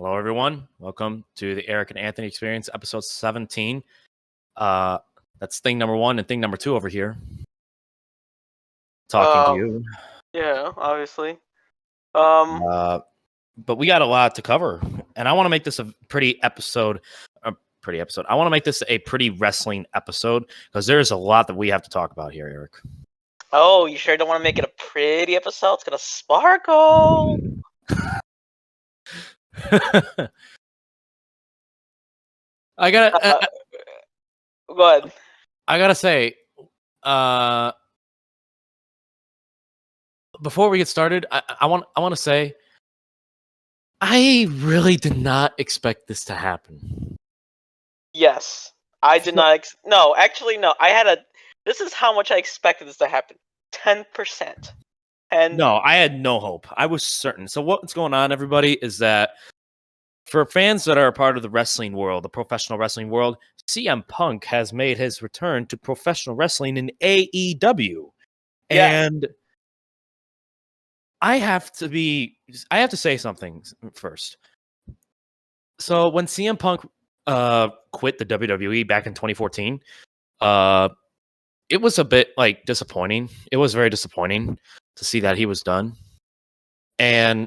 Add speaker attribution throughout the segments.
Speaker 1: Hello, everyone. Welcome to the Eric and Anthony Experience, episode 17. That's thing number one and thing number two over here. Talking to you.
Speaker 2: Yeah, obviously.
Speaker 1: But we got a lot to cover, and I want to make this a pretty episode. I want to make this a pretty wrestling episode because there's a lot that we have to talk about here, Eric.
Speaker 2: Oh, you sure don't want to make it a pretty episode? It's gonna sparkle.
Speaker 1: I gotta.
Speaker 2: Go ahead.
Speaker 1: I gotta say, before we get started, I want to say, I really did not expect this to happen.
Speaker 2: Yes, I did not. No, actually, no. This is how much I expected this to happen. 10%. And
Speaker 1: no, I had no hope. I was certain. So what's going on, everybody, is that for fans that are a part of the wrestling world, the professional wrestling world, CM Punk has made his return to professional wrestling in AEW.
Speaker 2: Yes.
Speaker 1: And I have to say something first. So when CM Punk quit the WWE back in 2014, it was a bit disappointing. It was very disappointing to see that he was done. And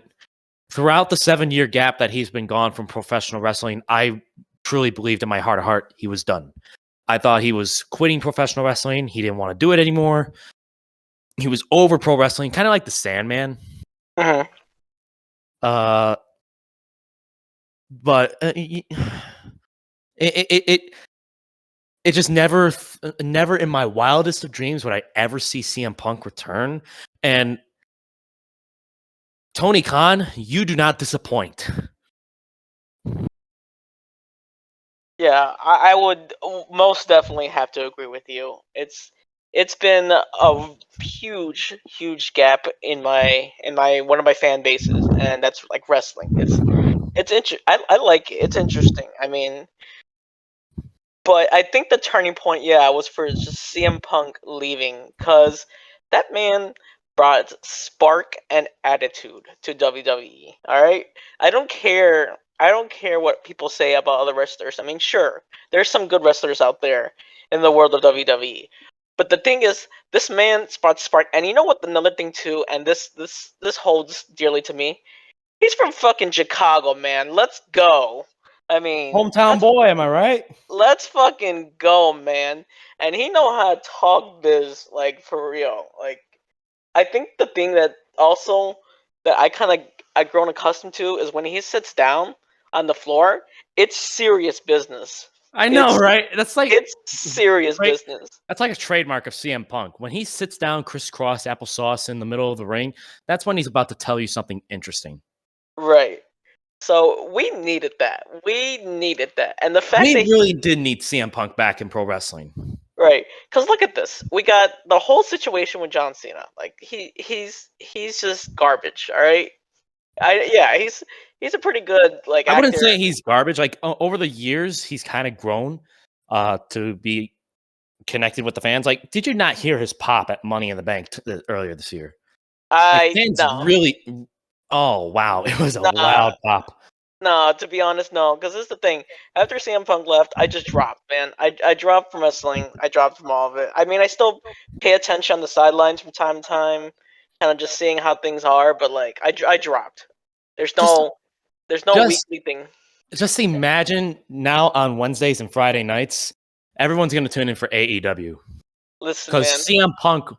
Speaker 1: throughout the 7-year gap that he's been gone from professional wrestling, I truly believed in my heart of heart he was done. I thought he was quitting professional wrestling. He didn't want to do it anymore. He was over pro wrestling, kind of like the Sandman.
Speaker 2: Mm-hmm.
Speaker 1: But it just never in my wildest of dreams would I ever see CM Punk return. And Tony Khan, you do not disappoint.
Speaker 2: Yeah, I would most definitely have to agree with you. It's been a huge gap in my one of my fan bases, and that's like wrestling. I like it. It's interesting. I mean, but I think the turning point, was for just CM Punk leaving, because that man brought spark and attitude to WWE. All right, I don't care. I don't care what people say about other wrestlers. I mean, sure, there's some good wrestlers out there in the world of WWE, but the thing is, this man brought spark. And you know what? Another thing too, and this holds dearly to me. He's from fucking Chicago, man. Let's go. I mean,
Speaker 1: Hometown boy, am I right?
Speaker 2: let's fucking go, man. And he know how to talk biz, like, for real. Like, I think the thing that also that I've grown accustomed to is when he sits down on the floor, it's serious business.
Speaker 1: I know, right?
Speaker 2: It's serious business.
Speaker 1: That's like a trademark of CM Punk. When he sits down crisscross applesauce in the middle of the ring, that's when he's about to tell you something interesting.
Speaker 2: Right. So we needed that. And the fact
Speaker 1: we
Speaker 2: that
Speaker 1: really did need CM Punk back in pro wrestling.
Speaker 2: Right, because look at this. We got the whole situation with John Cena. Like he's just garbage. All right. He's a pretty good actor.
Speaker 1: I wouldn't say he's garbage. Like over the years, he's kind of grown to be connected with the fans. Like, did you not hear his pop at Money in the Bank earlier this year?
Speaker 2: No.
Speaker 1: Really. Oh wow, it was a loud pop.
Speaker 2: No, to be honest, no. Because this is the thing. After CM Punk left, I just dropped, man. I dropped from wrestling. I dropped from all of it. I mean, I still pay attention on the sidelines from time to time, kind of just seeing how things are. But I dropped. There's no weekly thing.
Speaker 1: Just imagine now on Wednesdays and Friday nights, everyone's going to tune in for AEW.
Speaker 2: Listen,
Speaker 1: because CM Punk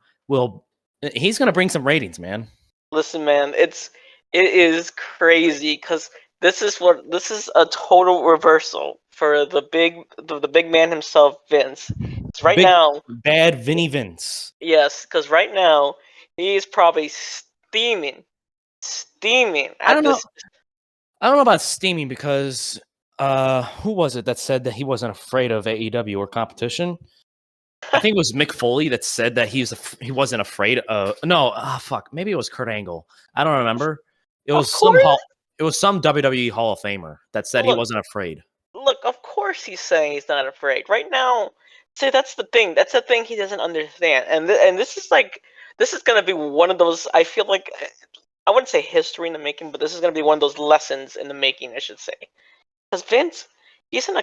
Speaker 1: he's going to bring some ratings, man.
Speaker 2: Listen, man, it is crazy because this is a total reversal for the big man himself, Vince. It's right now
Speaker 1: bad Vinny Vince.
Speaker 2: Yes, because right now he is probably steaming.
Speaker 1: I don't know about steaming because who was it that said that he wasn't afraid of AEW or competition? I think it was Mick Foley that said that he wasn't afraid of. No, fuck. Maybe it was Kurt Angle. I don't remember. It was some WWE Hall of Famer that said he wasn't afraid.
Speaker 2: Look, of course he's saying he's not afraid. Right now, see, that's the thing. That's the thing he doesn't understand. And this is gonna be one of those. I feel like I wouldn't say history in the making, but this is going to be one of those lessons in the making, I should say. Because Vince, he's in a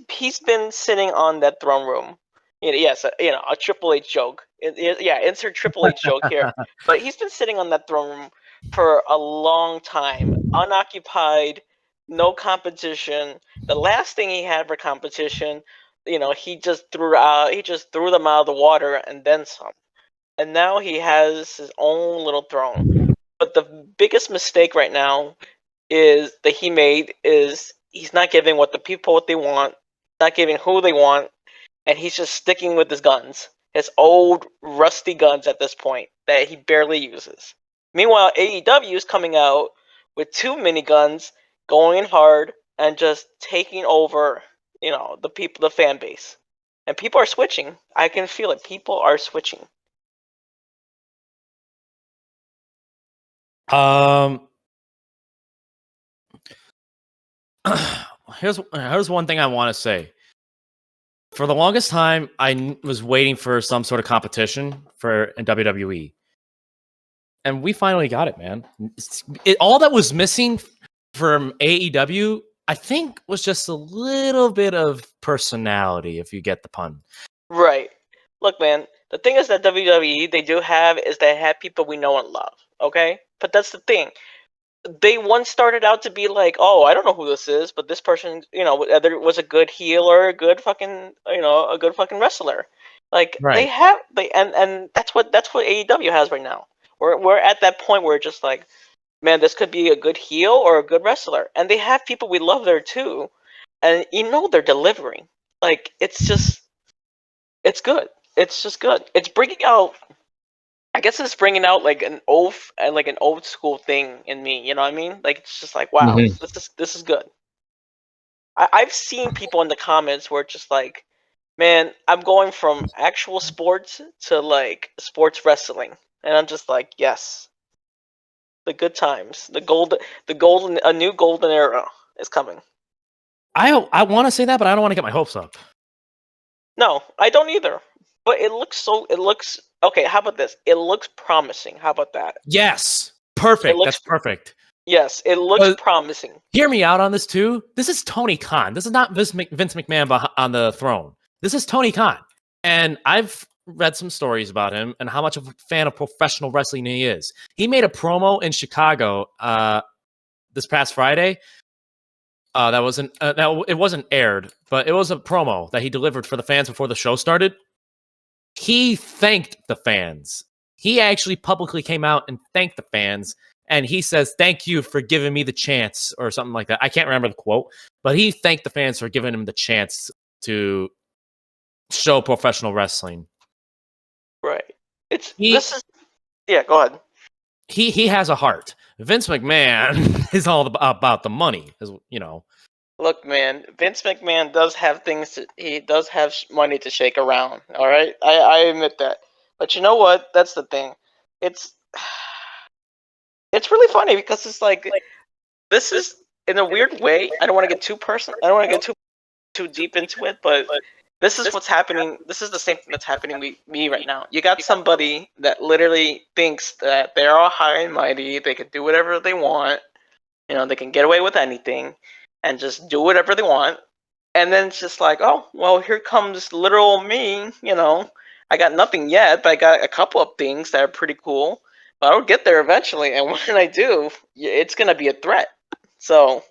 Speaker 2: he's been sitting on that throne room. Yes, a Triple H joke. Yeah, insert Triple H joke here. But he's been sitting on that throne room for a long time, unoccupied, no competition. The last thing he had for competition, he just threw them out of the water and then some. And now he has his own little throne. But the biggest mistake right now is that he made is he's not giving what the people what they want, not giving who they want, and he's just sticking with his guns, his old rusty guns at this point that he barely uses. Meanwhile, AEW is coming out with two miniguns, going in hard and just taking over, the fan base, and people are switching. I can feel it. People are switching.
Speaker 1: Here's one thing I want to say. For the longest time, I was waiting for some sort of competition in WWE, and we finally got it, man. All that was missing from AEW, I think, was just a little bit of personality, if you get the pun.
Speaker 2: Right. Look, man, the thing is that WWE, they have people we know and love, okay? But that's the thing. They once started out to be like, oh, I don't know who this is, but this person, whether it was a good heel or a good fucking, a good fucking wrestler. Like
Speaker 1: Right.
Speaker 2: and that's what AEW has right now. We're at that point where it's just like, man, this could be a good heel or a good wrestler, and they have people we love there too, and they're delivering. Like it's good. It's just good. It's bringing out. I guess it's bringing out like an old school thing in me. You know what I mean? Like it's just like, wow, this is good. I've seen people in the comments where it's just like, man, I'm going from actual sports to like sports wrestling, and I'm just like, yes, the good times, a new golden era is coming.
Speaker 1: I want to say that, but I don't want to get my hopes up.
Speaker 2: No, I don't either. But it looks okay. How about this? It looks promising. How about that?
Speaker 1: Yes, perfect. That's perfect.
Speaker 2: Yes, it looks promising.
Speaker 1: Hear me out on this too. This is Tony Khan. This is not Vince McMahon on the throne. This is Tony Khan, and I've read some stories about him and how much of a fan of professional wrestling he is. He made a promo in Chicago this past Friday. It wasn't aired, but it was a promo that he delivered for the fans before the show started. He thanked the fans. He actually publicly came out and thanked the fans. And he says, thank you for giving me the chance, or something like that. I can't remember the quote, but he thanked the fans for giving him the chance to show professional wrestling.
Speaker 2: Right. Go ahead.
Speaker 1: He has a heart. Vince McMahon is all about the money,
Speaker 2: Look, man, Vince McMahon does have he does have money to shake around. All right, I admit that. But you know what? That's the thing. It's really funny because it's like this is in a weird way. I don't want to get too personal. I don't want to get too deep into it, but this is what's happening. This is the same thing that's happening with me right now. You got somebody that literally thinks that they're all high and mighty. They can do whatever they want. They can get away with anything and just do whatever they want. And then it's just like, oh, well, here comes literal me. I got nothing yet, but I got a couple of things that are pretty cool. But I'll get there eventually. And when I do, it's going to be a threat. So,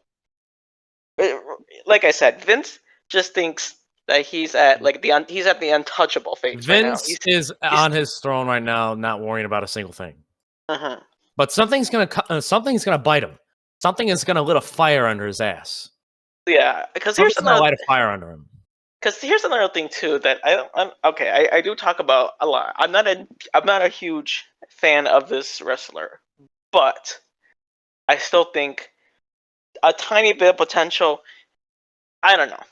Speaker 2: like I said, Vince just thinks that he's at the untouchable phase.
Speaker 1: Vince
Speaker 2: right now.
Speaker 1: He's on his throne right now, not worrying about a single thing.
Speaker 2: Uh-huh.
Speaker 1: But something's gonna bite him. Something is gonna lit a fire under his ass.
Speaker 2: Yeah, because
Speaker 1: here's another light a fire under him.
Speaker 2: Because here's another thing too that I do talk about a lot. I'm not a huge fan of this wrestler, but I still think a tiny bit of potential. I don't know.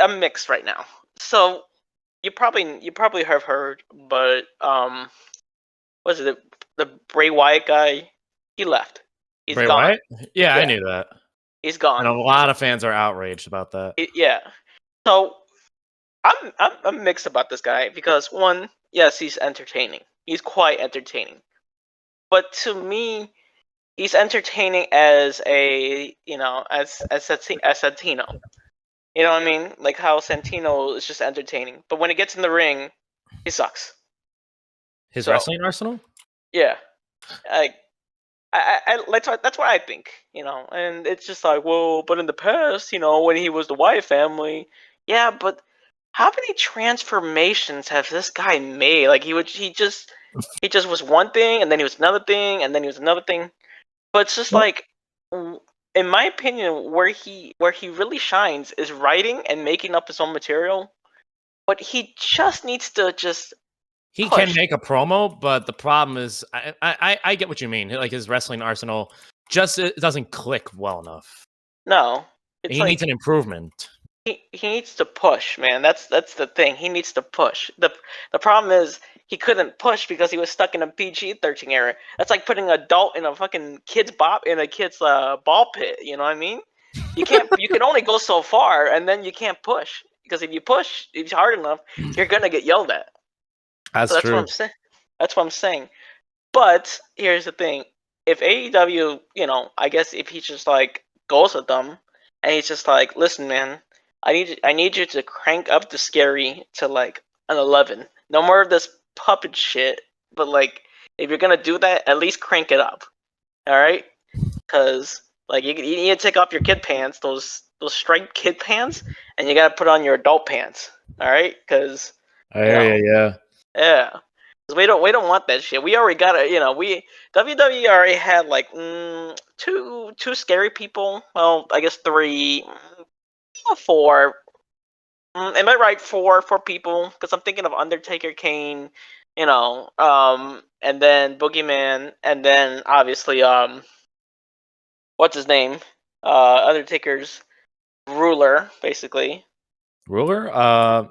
Speaker 2: I'm mixed right now. So you probably have heard, but was it the Bray Wyatt guy? He left. He's
Speaker 1: Bray
Speaker 2: gone.
Speaker 1: Wyatt? Yeah, I knew that.
Speaker 2: He's gone.
Speaker 1: And a lot of fans are outraged about that.
Speaker 2: Yeah. So I'm mixed about this guy because one, yes, he's entertaining. He's quite entertaining. but to me, he's entertaining as a as Santino. You know what I mean? Like how Santino is just entertaining, but when it gets in the ring, he sucks.
Speaker 1: His
Speaker 2: So
Speaker 1: wrestling arsenal?
Speaker 2: yeah, that's what I think, and it's just like, well, but in the past, when he was the Wyatt family, yeah, but how many transformations have this guy made? Like he just was one thing, and then he was another thing, and then he was another thing. But it's just
Speaker 1: Well,
Speaker 2: like, in my opinion, where he really shines is writing and making up his own material. But he just needs to just
Speaker 1: he can
Speaker 2: push.
Speaker 1: make a promo, but the problem is, I get what you mean. Like his wrestling arsenal just it doesn't click well enough.
Speaker 2: No, it's
Speaker 1: He needs
Speaker 2: like
Speaker 1: an improvement.
Speaker 2: he needs to push, man. That's the thing. He needs to push. The problem is he couldn't push because he was stuck in a PG-13 era. That's like putting an adult in a fucking kid's ball pit. You know what I mean? You can't. You can only go so far, and then you can't push because if you push, if it's hard enough, you're gonna get yelled at. So
Speaker 1: That's
Speaker 2: that's what
Speaker 1: true.
Speaker 2: I'm saying. That's what I'm saying. But here's the thing: if AEW, I guess if he just like goes with them, and he's just like, listen, man, I need you to crank up the scary to like an 11. No more of this puppet shit. But like, if you're gonna do that, at least crank it up. All right? Because like you need to take off your kid pants, those striped kid pants, and you gotta put on your adult pants. All right? Because
Speaker 1: I
Speaker 2: you
Speaker 1: hear
Speaker 2: know,
Speaker 1: you. Yeah.
Speaker 2: yeah. 'Cause we don't want that shit. We already got it. We WWE already had like two scary people. Well, I guess three, four. Am I right? Four people? Because I'm thinking of Undertaker, Kane, and then Boogeyman, and then obviously what's his name? Undertaker's ruler, basically.
Speaker 1: Ruler?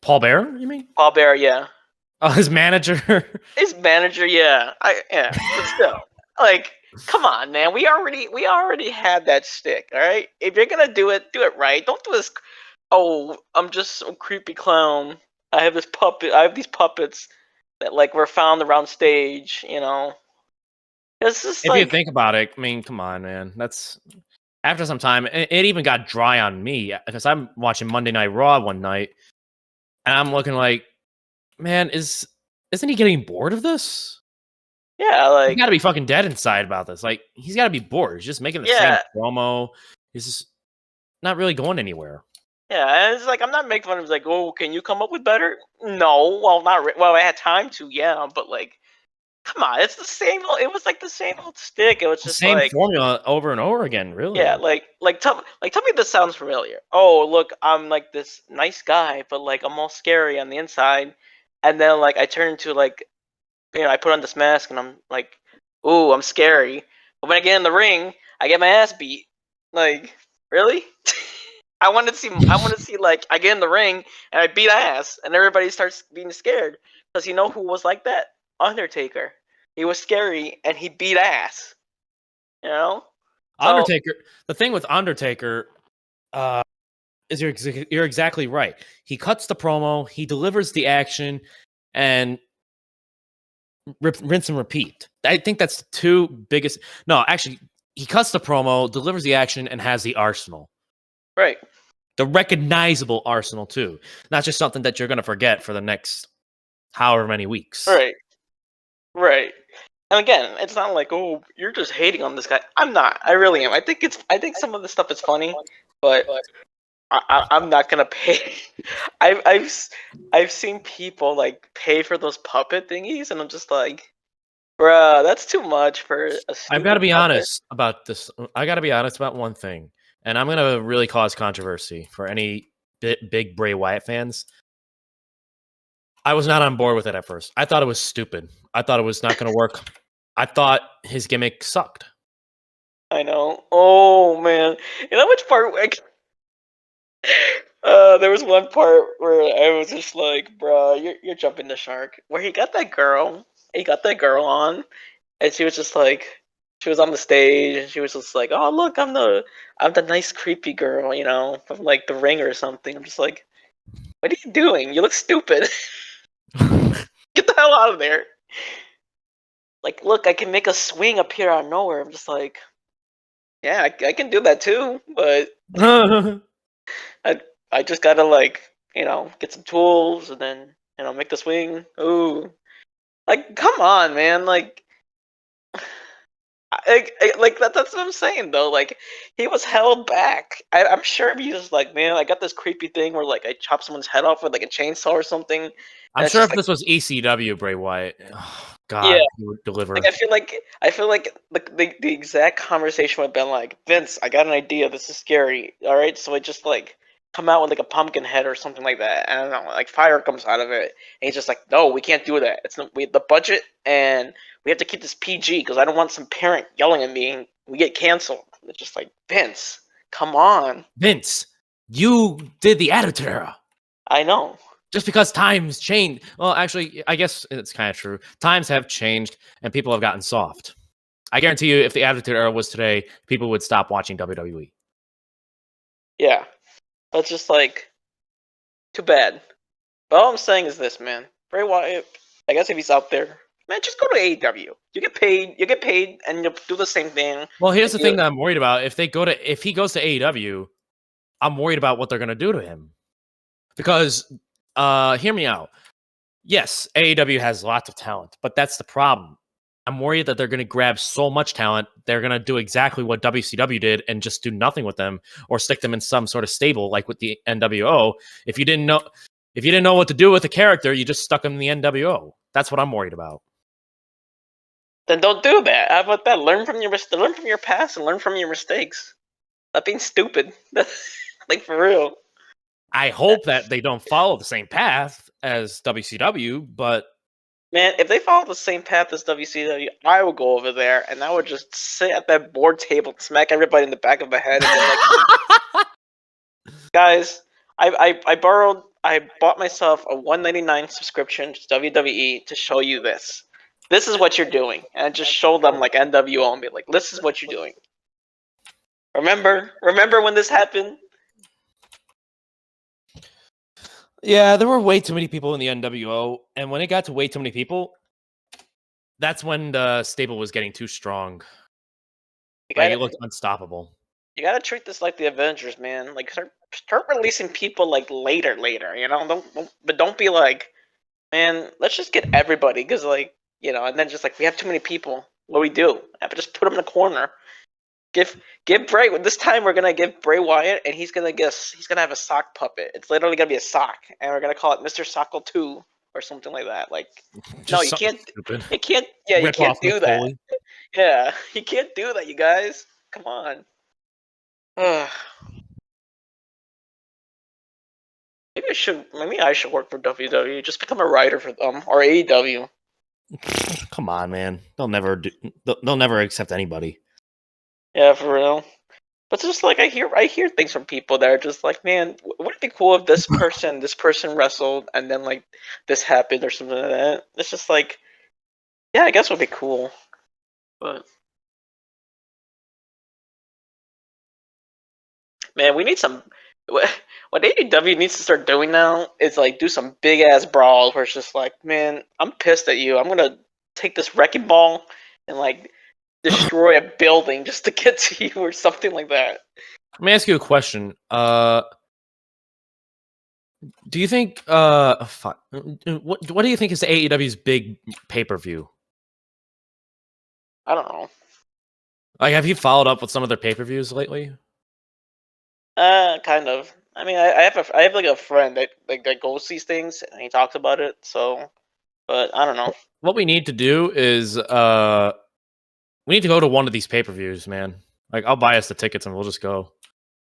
Speaker 1: Paul Bearer, you mean?
Speaker 2: Paul Bearer, yeah.
Speaker 1: His manager.
Speaker 2: His manager, yeah. Yeah, but still, like, come on, man. We already had that stick. All right. If you're gonna do it right. Don't do this. Oh, I'm just some creepy clown. I have this puppet. I have these puppets that like were found around stage. It's just
Speaker 1: If you
Speaker 2: like,
Speaker 1: think about it, I mean, come on, man. That's after some time. It even got dry on me because I'm watching Monday Night Raw one night, and I'm looking like, man, isn't he getting bored of this?
Speaker 2: yeah,
Speaker 1: He's got to
Speaker 2: like,
Speaker 1: be fucking dead inside about this. Like, he's got to be bored. He's just making the same
Speaker 2: yeah,
Speaker 1: promo. He's just not really going anywhere.
Speaker 2: yeah. And it's like I'm not making fun of. Like, oh, can you come up with better? No, well, not well. I had time to, yeah, but like, come on, it's the same. It was like the same old stick. It was
Speaker 1: The
Speaker 2: just
Speaker 1: same
Speaker 2: like,
Speaker 1: formula over and over again,
Speaker 2: yeah,
Speaker 1: really.
Speaker 2: tell me this sounds familiar. Oh, look, I'm like this nice guy, but like I'm all scary on the inside, and then like I turn into like, I put on this mask and I'm like, ooh, I'm scary. But when I get in the ring, I get my ass beat. Like, really? I want to see like I get in the ring and I beat ass and everybody starts being scared because you know who was like that? Undertaker. He was scary and he beat ass. You know. So
Speaker 1: Undertaker. The thing with Undertaker, uh, is you're exactly right. He cuts the promo, he delivers the action, and rinse and repeat. I think that's the two biggest. No, actually, he cuts the promo, delivers the action, and has the arsenal.
Speaker 2: right.
Speaker 1: The recognizable arsenal too, not just something that you're going to forget for the next however many weeks.
Speaker 2: Right. Right. And again, it's not like, oh, you're just hating on this guy. I'm not. I really am. I think some of the stuff is funny, but I'm not gonna pay. I've seen people like pay for those puppet thingies, and I'm just like, bruh, that's too much for a
Speaker 1: I've got to
Speaker 2: stupid
Speaker 1: be
Speaker 2: puppet.
Speaker 1: honest about this. I got to be honest about one thing, and I'm going to really cause controversy for any big Bray Wyatt fans. I was not on board with it at first. I thought it was stupid. I thought it was not going to work. I thought his gimmick sucked.
Speaker 2: I know. Oh man, you know which part? Like, there was one part where I was just like, bruh, you're jumping the shark. Where he got that girl on, and she was just like, she was on the stage, and she was just like, "Oh look, I'm the nice creepy girl, from like the Ring or something." I'm just like, "What are you doing? You look stupid. Get the hell out of there." like, look, I can make a swing appear out of nowhere. I'm just like, yeah, I can do that too, but I I just gotta like, get some tools and then make the swing. Ooh, like come on, man, like. That's what I'm saying though. Like he was held back. I'm sure he was like, man, I got this creepy thing where like I chop someone's head off with like a chainsaw or something. And
Speaker 1: I'm
Speaker 2: it's
Speaker 1: sure
Speaker 2: just
Speaker 1: if
Speaker 2: like,
Speaker 1: this was ECW, Bray Wyatt, oh,
Speaker 2: yeah,
Speaker 1: God, he would
Speaker 2: like
Speaker 1: deliver.
Speaker 2: I feel like the exact conversation would have been like, Vince, I got an idea. This is scary. All right, so I just like come out with like a pumpkin head or something like that. I don't know, like fire comes out of it, and he's just like, no, we can't do that. It's not, we have the budget, and we have to keep this PG because I don't want some parent yelling at me and we get canceled. It's just like Vince, come on.
Speaker 1: Vince, you did the Attitude Era.
Speaker 2: I know.
Speaker 1: Just because times change. Well, actually, I guess it's kind of true. Times have changed and people have gotten soft. I guarantee you, if the Attitude Era was today, people would stop watching WWE.
Speaker 2: Yeah, that's just like too bad. But all I'm saying is this, man. Bray Wyatt, I guess if he's out there, man, just go to AEW. You get paid, and you'll do the same thing.
Speaker 1: Well, here's
Speaker 2: Like
Speaker 1: the thing that I'm worried about. If he goes to AEW, I'm worried about what they're gonna do to him. Because hear me out. Yes, AEW has lots of talent, but that's the problem. I'm worried that they're going to grab so much talent, they're going to do exactly what WCW did and just do nothing with them, or stick them in some sort of stable like with the NWO. If you didn't know what to do with a character, you just stuck them in the NWO. That's what I'm worried about.
Speaker 2: then don't do that. How about that? Learn from your past and learn from your mistakes. Stop being stupid. Like for real.
Speaker 1: I hope that they don't follow the same path as WCW, but
Speaker 2: Man, if they follow the same path as WCW, I would go over there and I would just sit at that board table, smack everybody in the back of the head, and be like, guys, I bought myself a $1.99 subscription to WWE to show you this. This is what you're doing, and I just show them like NWO and be like, this is what you're doing. Remember when this happened?
Speaker 1: yeah, there were way too many people in the NWO, and when it got to way too many people, that's when the stable was getting too strong. Like it looked unstoppable.
Speaker 2: You gotta treat this like the Avengers, man. Like start releasing people like later. But don't be like, man, let's just get everybody because like and then just like we have too many people. What do we do? I have to just put them in a corner. Give Bray. This time we're gonna give Bray Wyatt, and he's gonna have a sock puppet. It's literally gonna be a sock, and we're gonna call it Mr. Sockle 2 or something like that. Like, no,
Speaker 1: Just
Speaker 2: you
Speaker 1: something
Speaker 2: can't.
Speaker 1: stupid.
Speaker 2: You can't. Yeah, you
Speaker 1: Rip
Speaker 2: can't
Speaker 1: off
Speaker 2: do
Speaker 1: Mick
Speaker 2: that.
Speaker 1: Foley.
Speaker 2: Yeah, you can't do that, you guys. Come on. Ugh. Maybe I should work for WWE. Just become a writer for them or AEW.
Speaker 1: Come on, man. They'll never accept anybody.
Speaker 2: Yeah, for real. But it's just like I hear things from people that are just like, man, would it be cool if this person wrestled and then like this happened or something like that? It's just like, yeah, I guess it would be cool. But man, we need some. What AEW needs to start doing now is like do some big ass brawls where it's just like, man, I'm pissed at you. I'm gonna take this wrecking ball and like destroy a building just to get to you or something like that.
Speaker 1: Let me ask you a question. Do you think what do you think is AEW's big pay-per-view?
Speaker 2: I don't know.
Speaker 1: Like, have you followed up with some of their pay-per-views lately?
Speaker 2: Kind of. I mean, I have like a friend that goes these things and he talks about it. So, but I don't know.
Speaker 1: What we need to do is we need to go to one of these pay-per-views, man. Like, I'll buy us the tickets and we'll just go.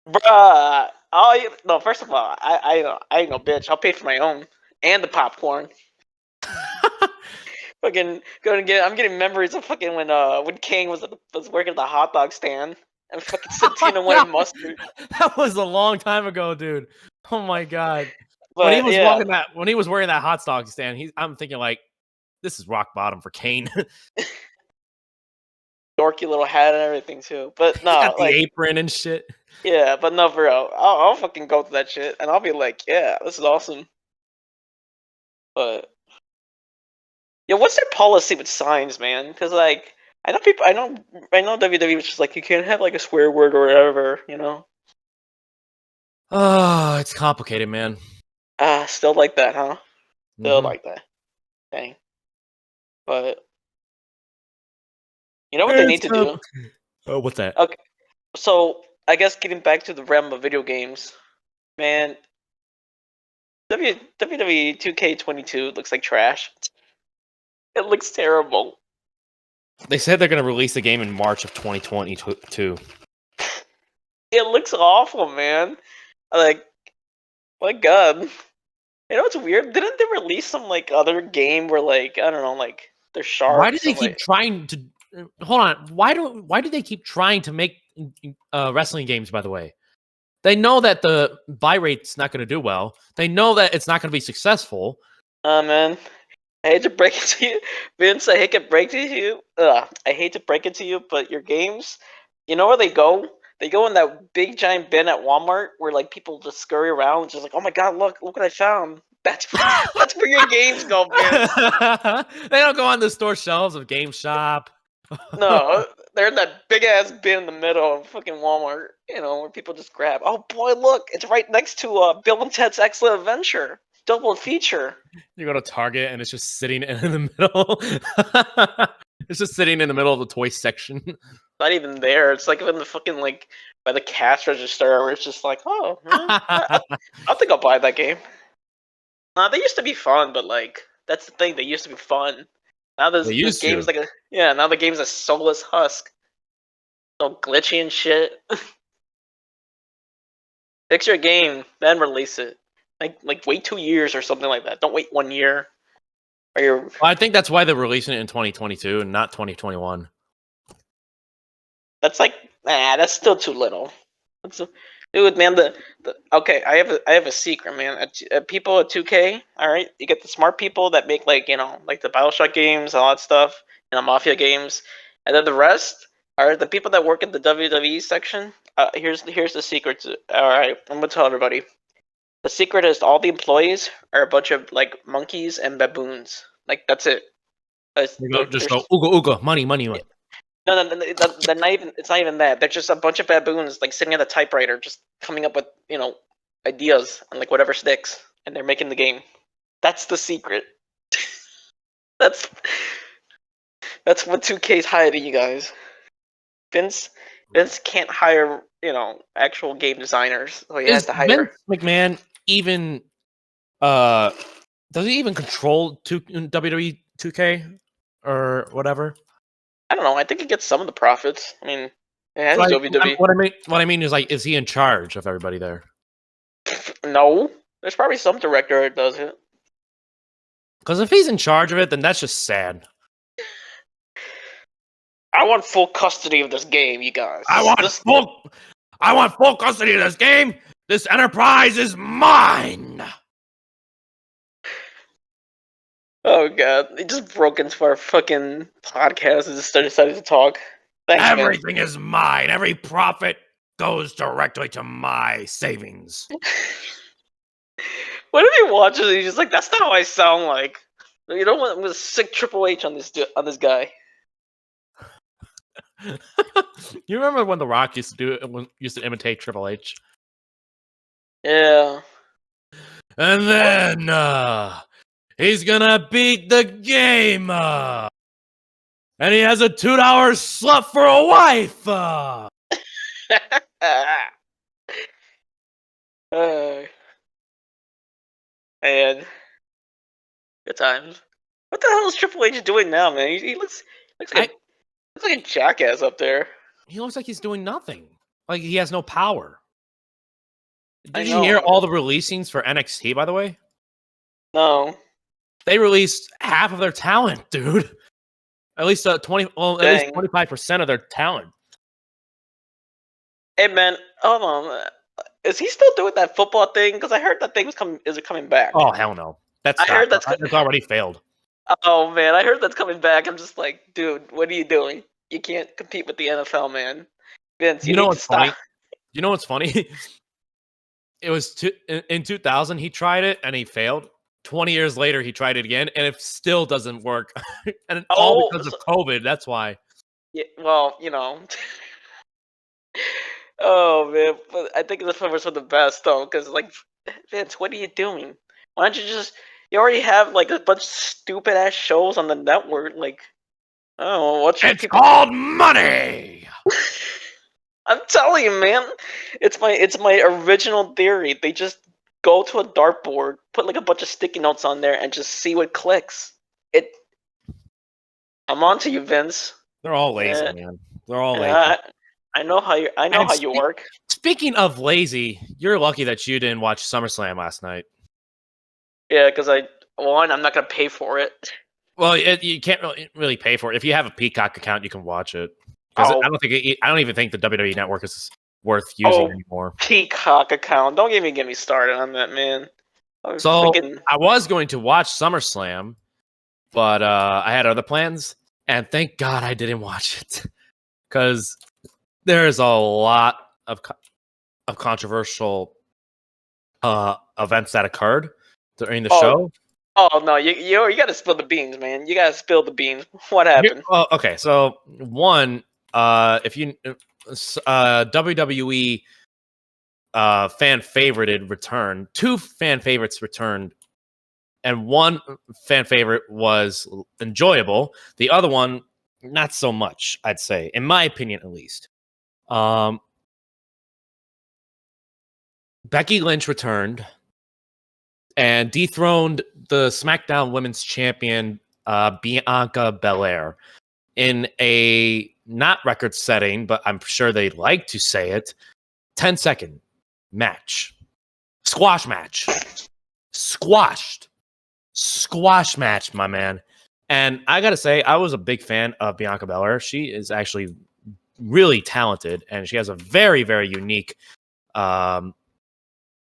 Speaker 2: Bruh. Oh no! First of all, I ain't no bitch. I'll pay for my own and the popcorn. Fucking I'm getting memories of fucking when Kane was working at the hot dog stand and fucking Santino wanted mustard.
Speaker 1: That was a long time ago, dude. Oh my god.
Speaker 2: But yeah,
Speaker 1: When he was wearing that hot dog stand, I'm thinking like, this is rock bottom for Kane.
Speaker 2: dorky little hat and everything too. But
Speaker 1: He's
Speaker 2: no,
Speaker 1: got the
Speaker 2: like
Speaker 1: apron and shit.
Speaker 2: yeah, but no, for real. I'll fucking go to that shit and I'll be like, yeah, this is awesome. But Yeah, what's their policy with signs, man? Because like I know people, I know WWE was just like you can't have like a swear word or whatever, you know.
Speaker 1: Oh, it's complicated, man.
Speaker 2: Still like that, huh? Still
Speaker 1: Mm-hmm.
Speaker 2: like that. Dang. But you know what they
Speaker 1: It's
Speaker 2: need to do?
Speaker 1: complicated. Oh, what's that?
Speaker 2: Okay, so I guess getting back to the realm of video games, man, WWE 2K22 looks like trash. It looks terrible.
Speaker 1: They said they're going to release the game in March of 2022.
Speaker 2: It looks awful, man. Like, my God. You know what's weird? Didn't they release some like other game where like I don't know, like they're
Speaker 1: Why do
Speaker 2: sharks
Speaker 1: they
Speaker 2: and
Speaker 1: keep
Speaker 2: like
Speaker 1: trying to? Hold on. Why do they keep trying to make wrestling games? By the way, they know that the buy rate's not going to do well. They know that it's not going to be successful.
Speaker 2: man, I hate to break it to you, Vince. I hate to break it to you. I hate to break it to you, but your games, you know where they go? They go in that big giant bin at Walmart where like people just scurry around, just like, oh my God, look what I found. That's where your games go, Vince.
Speaker 1: They don't go on the store shelves of GameStop.
Speaker 2: No, they're in that big ass bin in the middle of fucking Walmart, you know, where people just grab. Oh boy, look, it's right next to Bill and Ted's Excellent Adventure, double feature.
Speaker 1: You go to Target and it's just sitting in the middle. It's just sitting in the middle of the toy section.
Speaker 2: Not even there. It's like in the fucking like by the cash register, where it's just like, oh, I think I'll buy that game. They used to be fun, but like that's the thing. They used to be fun. Now
Speaker 1: They
Speaker 2: this
Speaker 1: used
Speaker 2: game's
Speaker 1: to.
Speaker 2: like a yeah. Now the game's a soulless husk, so glitchy and shit. Fix your game, then release it. Like wait 2 years or something like that. Don't wait 1 year. Or you're
Speaker 1: Well, I think that's why they're releasing it in 2022 and not 2021.
Speaker 2: that's like that's still too little. Dude, man, the okay, I have a secret, man. People at 2K, all right, you get the smart people that make like like the BioShock games and all that stuff, Mafia games, and then the rest are the people that work at the WWE section. Here's the secret. All right, I'm gonna tell everybody. The secret is all the employees are a bunch of like monkeys and baboons. Like that's it.
Speaker 1: You go,
Speaker 2: They're,
Speaker 1: just
Speaker 2: they're
Speaker 1: go, ooga ooga, money, money, money.
Speaker 2: they're not even. It's not even that. They're just a bunch of baboons like sitting at a typewriter, just coming up with ideas and like whatever sticks, and they're making the game. That's the secret. That's that's what 2K's hiding, you guys. Vince Vince can't hire actual game designers, so he has
Speaker 1: Is
Speaker 2: to
Speaker 1: Vince
Speaker 2: hire.
Speaker 1: McMahon even uh does he even control WWE 2K or whatever?
Speaker 2: I don't know. I think he gets some of the profits. I mean, it has
Speaker 1: Like
Speaker 2: WWE.
Speaker 1: what I mean is like, is he in charge of everybody there?
Speaker 2: No, there's probably some director that does it.
Speaker 1: Because if he's in charge of it, then that's just sad.
Speaker 2: I want full custody of this game, you guys.
Speaker 1: I want
Speaker 2: This
Speaker 1: full I want full custody of this game. This enterprise is mine.
Speaker 2: Oh god, he just broke into our fucking podcast and just decided to talk. Thanks, man.
Speaker 1: Everything is mine. Every profit goes directly to my savings.
Speaker 2: What if he watches it? He's just like, that's not how I sound like. You know what? I'm gonna sick Triple H on this guy.
Speaker 1: You remember when The Rock used to used to imitate Triple H?
Speaker 2: Yeah.
Speaker 1: And then he's gonna beat the game. And he has a $2 slut for a wife.
Speaker 2: And good times. What the hell is Triple H doing now, man? He looks like a jackass up there.
Speaker 1: He looks like he's doing nothing. Like he has no power.
Speaker 2: I
Speaker 1: Did you hear
Speaker 2: know.
Speaker 1: all the releasings for NXT, by the way?
Speaker 2: No.
Speaker 1: They released half of their talent, dude. At least at least
Speaker 2: Dang.
Speaker 1: 25% of their talent.
Speaker 2: Hey man, hold on. Is he still doing that football thing? Because I heard that thing was coming. Is it coming back?
Speaker 1: Oh hell no. That's
Speaker 2: I heard that's.
Speaker 1: it's already failed.
Speaker 2: Oh man, I heard that's coming back. I'm just like, dude, what are you doing? You can't compete with the NFL, man. Vince, you
Speaker 1: You know
Speaker 2: need to
Speaker 1: what's funny?
Speaker 2: stop.
Speaker 1: You know what's funny? It was in 2000 he tried it and he failed. 20 years later, he tried it again, and it still doesn't work. And all because of COVID. That's why.
Speaker 2: Yeah, well, oh man, but I think this one was for the best though, because like, Vince, what are you doing? Why don't you just? You already have like a bunch of stupid ass shows on the network. Like, oh, what should
Speaker 1: It's
Speaker 2: people?
Speaker 1: called money.
Speaker 2: I'm telling you, man, it's my original theory. They just go to a dartboard, put like a bunch of sticky notes on there, and just see what clicks. It. I'm on to you, Vince.
Speaker 1: They're all lazy,
Speaker 2: Uh,
Speaker 1: man. They're all lazy.
Speaker 2: I know how you. I know
Speaker 1: And
Speaker 2: how you work.
Speaker 1: speaking of lazy, you're lucky that you didn't watch SummerSlam last night.
Speaker 2: Yeah, because I'm not gonna pay for it.
Speaker 1: Well, you can't really pay for it. If you have a Peacock account, you can watch it. Because
Speaker 2: Oh.
Speaker 1: I don't even think the WWE Network is worth using anymore.
Speaker 2: Peacock account. Don't even get me started on that, man.
Speaker 1: So I was going to watch SummerSlam, but I had other plans, and thank God I didn't watch it because there's a lot of controversial events that occurred during the show.
Speaker 2: Oh no, you gotta spill the beans, man. You gotta spill the beans. What happened?
Speaker 1: Okay, so one, if you WWE fan favorited return, two fan favorites returned, and one fan favorite was enjoyable. The other one, not so much, I'd say, in my opinion, at least. Becky Lynch returned and dethroned the SmackDown Women's Champion Bianca Belair in a not record setting, but I'm sure they like to say it, 10-second match. Squash match. Squash match, my man. And I gotta say, I was a big fan of Bianca Belair. She is actually really talented, and she has a very, very unique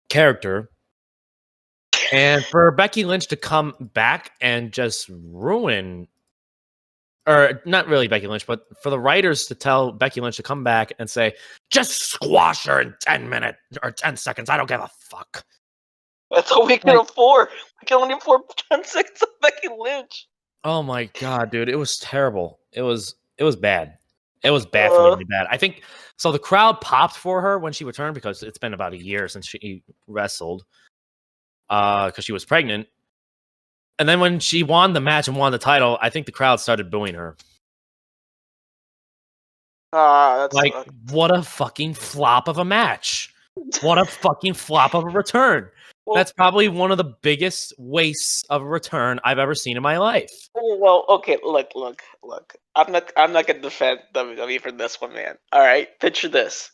Speaker 1: character. And for Becky Lynch to come back and just ruin, or not really Becky Lynch, but for the writers to tell Becky Lynch to come back and say, just squash her in 10 minutes or 10 seconds. I don't give a fuck.
Speaker 2: That's all we can afford. We can only afford 10 seconds of Becky Lynch.
Speaker 1: Oh my God, dude. It was terrible. It was bad. It was bafflingly bad. I think so. The crowd popped for her when she returned because it's been about a year since she wrestled. Because she was pregnant. And then when she won the match and won the title, I think the crowd started booing her.
Speaker 2: That's
Speaker 1: like, what a fucking flop of a match. What a fucking flop of a return. Well, that's probably one of the biggest wastes of a return I've ever seen in my life.
Speaker 2: Well, okay, look. I'm not gonna defend WWE for this one, man. All right, picture this: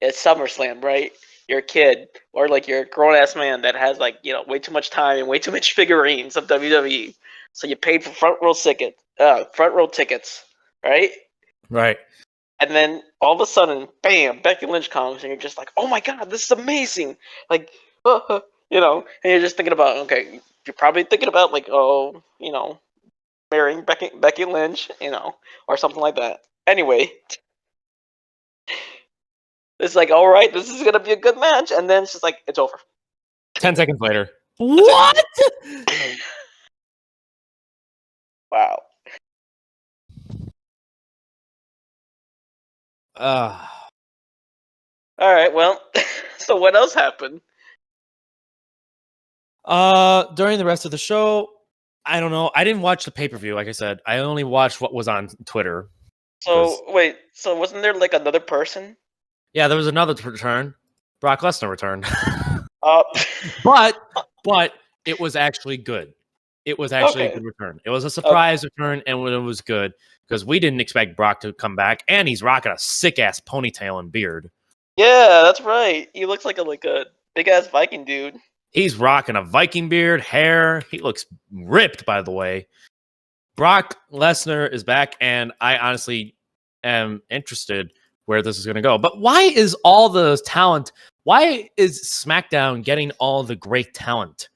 Speaker 2: it's SummerSlam, right? You're a kid, or like you're a grown ass man that has like way too much time and way too much figurines of WWE. So you paid for front row tickets, right?
Speaker 1: Right.
Speaker 2: And then all of a sudden, bam, Becky Lynch comes, and you're just like, oh my God, this is amazing! Like, and you're just thinking about, okay, you're probably thinking about like, marrying Becky Lynch, or something like that. Anyway, it's like, all right, this is gonna be a good match, and then it's just like, it's over.
Speaker 1: 10 seconds later. What?
Speaker 2: Wow. All right, well, so what else happened?
Speaker 1: During the rest of the show, I don't know. I didn't watch the pay-per-view, like I said. I only watched what was on Twitter.
Speaker 2: So wait, so wasn't there like another person?
Speaker 1: Yeah, there was another return. Brock Lesnar returned. But it was actually good. It was actually a good return. It was a surprise return, and it was good because we didn't expect Brock to come back, and he's rocking a sick-ass ponytail and beard.
Speaker 2: Yeah, that's right. He looks like a big-ass Viking dude.
Speaker 1: He's rocking a Viking beard, hair. He looks ripped, by the way. Brock Lesnar is back, and I honestly am interested where this is going to go. But why is all the talent? Why is SmackDown getting all the great talent?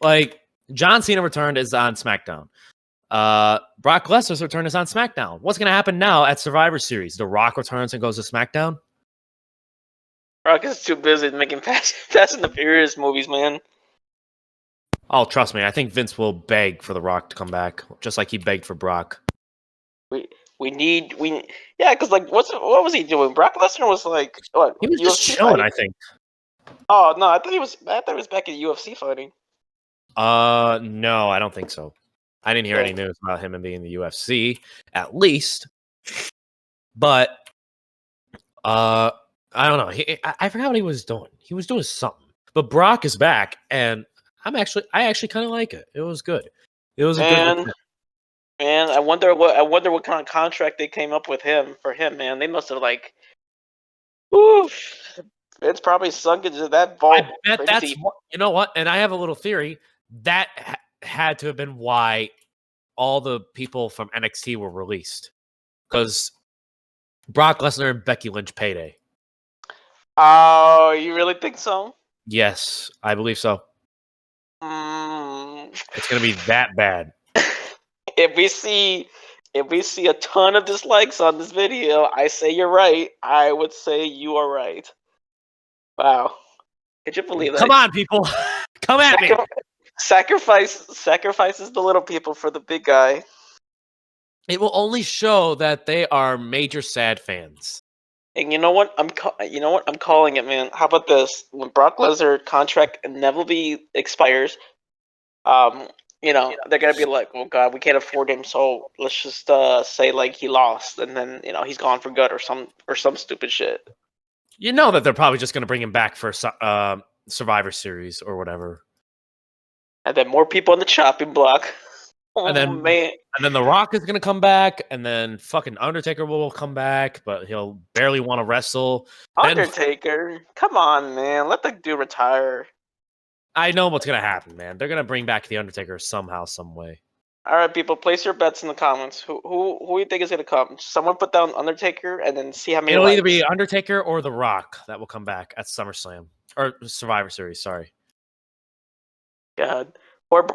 Speaker 1: Like, John Cena returned is on SmackDown. Brock Lesnar's return is on SmackDown. What's going to happen now at Survivor Series? The Rock returns and goes to SmackDown?
Speaker 2: Rock is too busy making Fast and the Furious movies, man.
Speaker 1: Oh, trust me, I think Vince will beg for The Rock to come back, just like he begged for Brock.
Speaker 2: Yeah, because like what was he doing? Brock Lesnar was like what
Speaker 1: He was just
Speaker 2: UFC
Speaker 1: chilling,
Speaker 2: fighting?
Speaker 1: I think.
Speaker 2: Oh no, I thought he was back at UFC fighting.
Speaker 1: No, I don't think so. I didn't hear any news about him being in the UFC, at least. But I don't know. I forgot what he was doing. He was doing something. But Brock is back, and I actually kind of like it. It was good. It was a good.
Speaker 2: Man, I wonder what kind of contract they came up with for him, man. They must have like, oof. It's probably sunk into that vault.
Speaker 1: I bet that's you know what. And I have a little theory that had to have been why all the people from NXT were released, because Brock Lesnar and Becky Lynch payday.
Speaker 2: Oh, you really think so?
Speaker 1: Yes, I believe so. It's gonna be that bad.
Speaker 2: If we see a ton of dislikes on this video, I say you're right. I would say you are right. Wow. Could you believe that?
Speaker 1: Come on, people. Come at me.
Speaker 2: Sacrifices the little people for the big guy.
Speaker 1: It will only show that they are major sad fans.
Speaker 2: And you know what? I'm calling it, man. How about this? When Brock Lesnar contract inevitably expires, they're gonna be like, "Oh God, we can't afford him, so let's just say like he lost, and then he's gone for good or some stupid shit."
Speaker 1: You know that they're probably just gonna bring him back for Survivor Series or whatever,
Speaker 2: and then more people on the chopping block. Oh,
Speaker 1: and then
Speaker 2: man.
Speaker 1: And then The Rock is gonna come back, and then fucking Undertaker will come back, but he'll barely want to wrestle.
Speaker 2: Undertaker, come on, man, let the dude retire.
Speaker 1: I know what's gonna happen, man. They're gonna bring back the Undertaker somehow, some way.
Speaker 2: All right, people, place your bets in the comments. Who do you think is gonna come? Someone put down Undertaker, and then see how many.
Speaker 1: It'll either be Undertaker or The Rock that will come back at SummerSlam or Survivor Series. Sorry.
Speaker 2: God.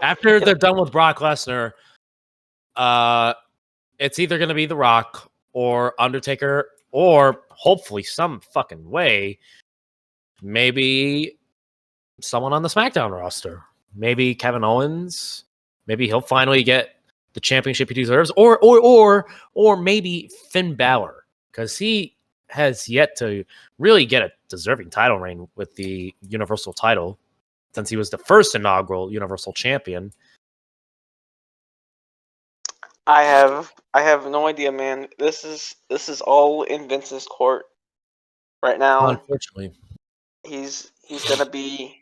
Speaker 1: After they're done with Brock Lesnar, it's either gonna be The Rock or Undertaker, or hopefully some fucking way, maybe someone on the SmackDown roster. Maybe Kevin Owens. Maybe he'll finally get the championship he deserves, or maybe Finn Balor, because he has yet to really get a deserving title reign with the Universal title, since he was the first inaugural Universal Champion.
Speaker 2: I have no idea, man. This is all in Vince's court right now.
Speaker 1: Unfortunately,
Speaker 2: he's gonna be.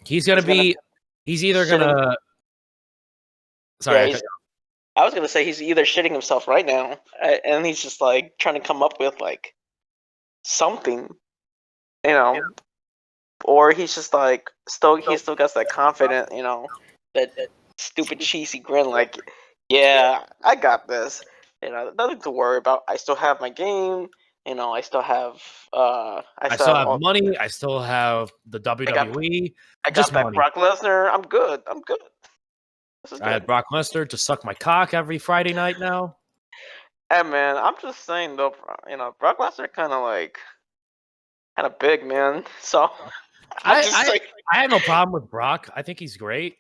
Speaker 1: He's either gonna. Sorry,
Speaker 2: yeah, I was gonna say he's either shitting himself right now, and he's just like trying to come up with like something, or he's just like he still got that confident, that stupid cheesy grin, like, yeah, I got this, nothing to worry about. I still have my game, I still have
Speaker 1: I still have money. I still have the WWE.
Speaker 2: I got that money. Brock Lesnar. I'm good.
Speaker 1: I had Brock Lesnar to suck my cock every Friday night now.
Speaker 2: Hey, man, I'm just saying though, Brock Lesnar kind of big, man. So
Speaker 1: I have no problem with Brock. I think he's great,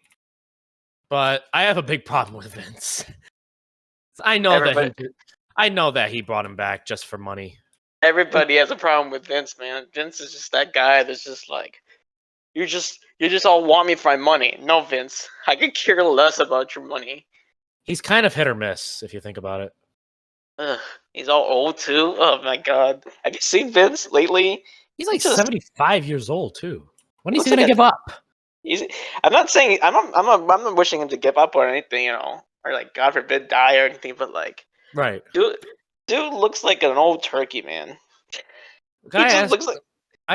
Speaker 1: but I have a big problem with Vince. I know that he brought him back just for money.
Speaker 2: Everybody has a problem with Vince, man. Vince is just that guy that's just like, you just all want me for my money. No, Vince, I could care less about your money.
Speaker 1: He's kind of hit or miss if you think about it.
Speaker 2: Ugh, he's all old too. Oh my God, have you seen Vince lately?
Speaker 1: He's like 75 years old too. When is he gonna give up?
Speaker 2: I'm not saying I'm not wishing him to give up or anything, or like God forbid die or anything, but like,
Speaker 1: right,
Speaker 2: dude looks like an old turkey, man.
Speaker 1: I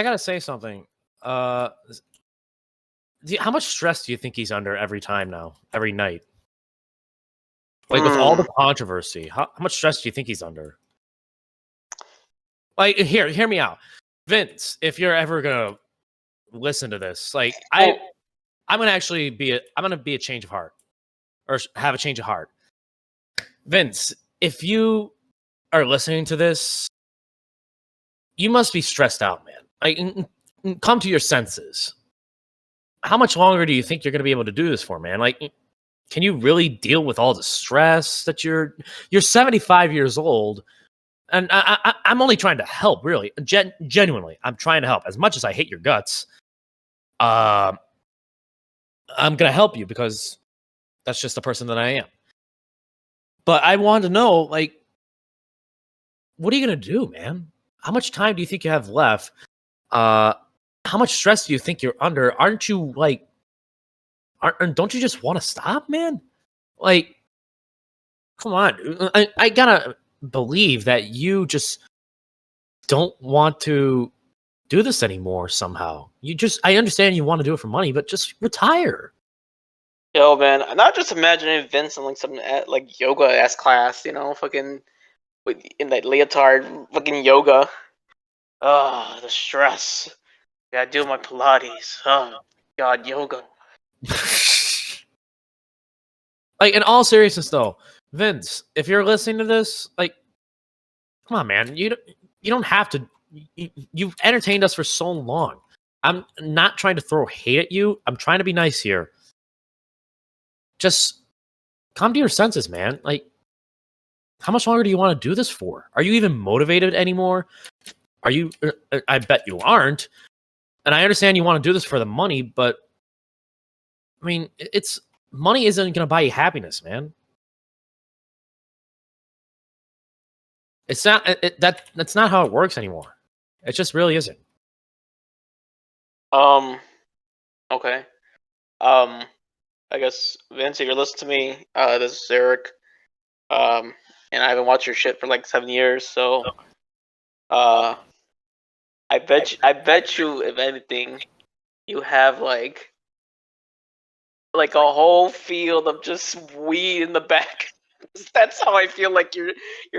Speaker 1: gotta say something. How much stress do you think he's under every night? Like with all the controversy, how much stress do you think he's under? Like, hear me out, Vince. If you're ever gonna listen to this, like, I'm gonna be a change of heart, or have a change of heart. Vince, if you are listening to this, you must be stressed out, man. Like, come to your senses. how much longer do you think you're going to be able to do this for, man? Like, can you really deal with all the stress that you're 75 years old? And I'm only trying to help, really. Genuinely, I'm trying to help. As much as I hate your guts, I'm going to help you because that's just the person that I am. But I wanted to know, like, what are you going to do, man? How much time do you think you have left? How much stress do you think you're under? Aren't you, like, don't you just want to stop, man? Like, come on. I gotta believe that you just don't want to do this anymore somehow. I understand you want to do it for money, but just retire.
Speaker 2: Yo, man, I'm not just imagining Vince in like some like yoga ass class, fucking in that leotard, fucking yoga. Oh, the stress. Gotta do my Pilates. Oh, God, yoga.
Speaker 1: Like, in all seriousness, though, Vince, if you're listening to this, like, come on, man. You don't have to. You've entertained us for so long. I'm not trying to throw hate at you. I'm trying to be nice here. Just come to your senses, man. Like, how much longer do you want to do this for? Are you even motivated anymore? Are you? I bet you aren't. And I understand you want to do this for the money, but I mean, it's money isn't going to buy you happiness, man. It's not that's not how it works anymore. It just really isn't.
Speaker 2: Okay. I guess Vince, if you're listening to me, this is Eric. And I haven't watched your shit for like 7 years, so I bet you, if anything, you have like a whole field of just weed in the back. That's how I feel like you're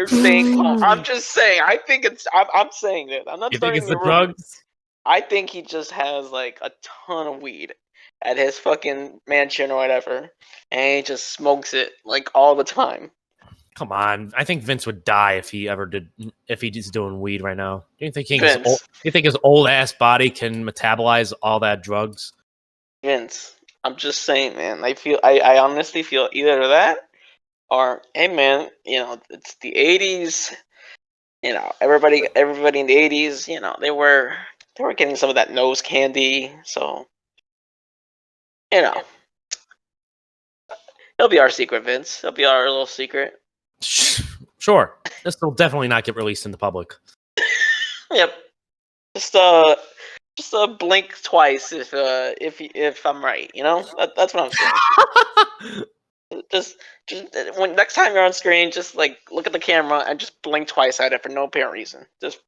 Speaker 2: saying. I'm just saying. I think I'm saying this. I'm not
Speaker 1: You think
Speaker 2: starting
Speaker 1: it's the
Speaker 2: the
Speaker 1: drugs?
Speaker 2: I think he just has like a ton of weed at his fucking mansion or whatever, and he just smokes it like all the time.
Speaker 1: Come on, I think Vince would die if he's doing weed right now. Do you think
Speaker 2: Vince,
Speaker 1: his old ass body can metabolize all that drugs?
Speaker 2: Vince, I'm just saying, man. I honestly feel either that or, hey, man, it's the '80s. Everybody in the '80s, they were getting some of that nose candy, so you know, it'll be our secret, Vince. It'll be our little secret.
Speaker 1: Sure, this will definitely not get released in the public.
Speaker 2: Yep. Just blink twice if I'm right. That's what I'm saying. just when next time you're on screen, just like look at the camera and just blink twice at it for no apparent reason. Just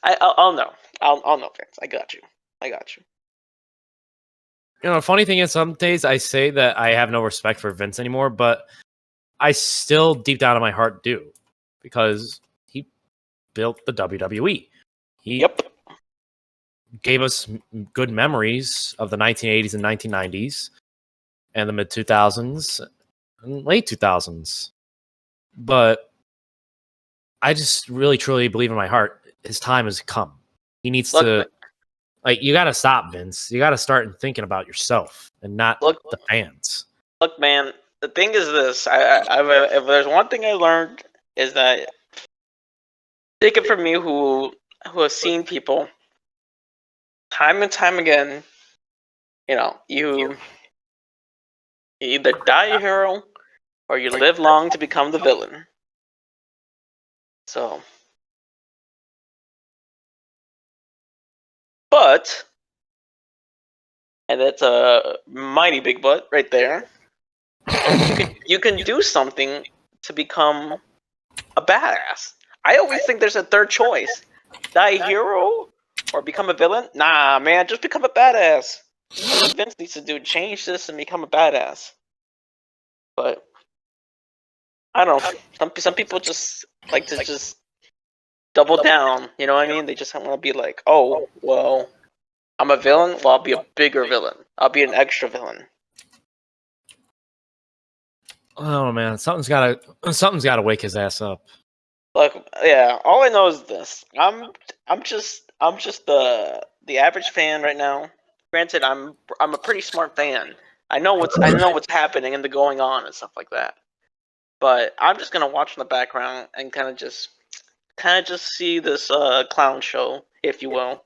Speaker 2: I'll know. I'll know, Vince. I got you.
Speaker 1: The funny thing is, some days I say that I have no respect for Vince anymore, but I still, deep down in my heart, do, because he built the WWE. He gave us good memories of the 1980s and 1990s and the mid 2000s and late 2000s. But I just really, truly believe in my heart his time has come. He needs to, like, you got to stop, Vince. You got to start thinking about yourself and not the fans.
Speaker 2: Look, man, the thing is this. If there's one thing I learned is that, take it from me who has seen people time and time again, you either die a hero or you live long to become the villain. So, but, and that's a mighty big but right there, you can do something to become a badass. I always think there's a third choice. Die a hero or become a villain? Nah, man, just become a badass. That's what Vince needs to do. Change this and become a badass. But I don't know. Some people just like to just double down. You know what I mean? They just want to be like, oh, well, I'm a villain. Well, I'll be a bigger villain. I'll be an extra villain.
Speaker 1: Oh man, something's gotta wake his ass up.
Speaker 2: Look, yeah. All I know is this. I'm just the average fan right now. granted, I'm a pretty smart fan. I know what's happening and the going on and stuff like that. But I'm just gonna watch in the background and kind of just see this clown show, if you will.